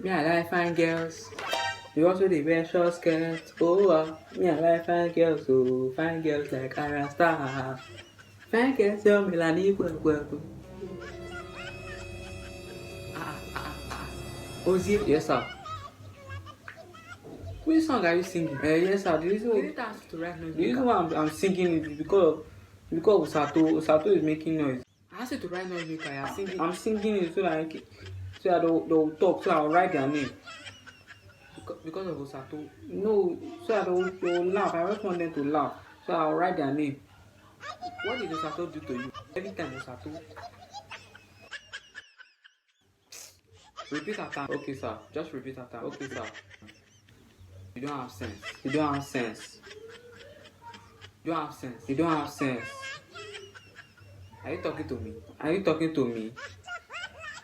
Me, I like fine girls. You also the wear short skirts. Oh, me, I like fine girls. Oh, fine girls like Arasta. Fine girls, yo, Melanie, Ozie, yes, sir. Which song are you singing? Yes, sir. The reason why I'm singing is because Sato is making noise. I asked you to write noise maker. I'm singing. I'm singing it so that they'll talk. So I'll write their name. Because of Osato. No, so that they'll laugh. I just want them to laugh. So I'll write their name. What did Osato do to you? Every time Osato. Repeat after. Okay, sir. Just repeat after. Okay, sir. You don't have sense. You don't have sense. You don't have sense. You don't have sense. Are you talking to me? Are you talking to me?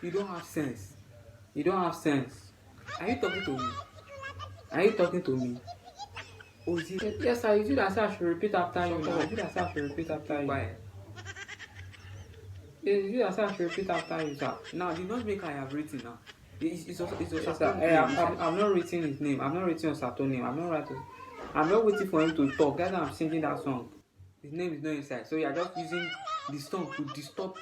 You don't have sense. You don't have sense. Are you talking to me? Are you talking to me? Oh, is it? Yes, sir. Is it that I should repeat after you? No, is it that I should repeat after you? Why? Is it that I should repeat after you, sir? Now, the noise maker I have written now. It's also sir. I'm not writing his name. I'm not writing Osato's name. I'm not waiting for him to talk. That's why I'm singing that song. His name is not inside. So you're just using the song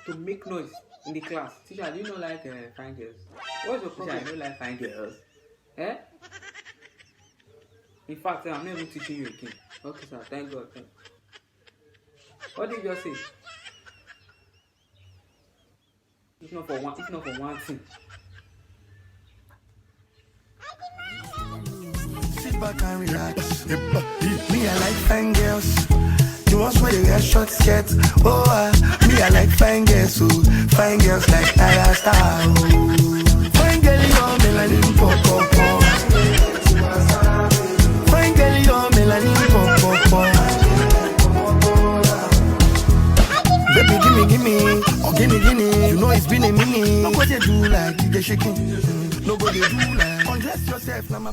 to make noise in the class. Teacher, do you not like fine girls? What's your problem? Teacher, I don't like fine girls. Eh? In fact, I'm not even teaching you again. Okay, sir. Thank God. What did you just say? It's not for one thing. Sit back and relax. Me, I like fine girls. The ones where they wear short skirts. Me, I like fine girls. Fine girls like Arasta. Fine girl, you're melanin pop pop pop. Fine girl, you're melanin pop pop pop. Baby, give me, oh gimme. You know it's been a minute. Nobody do like you get shaking. Nobody do like undress yourself, now my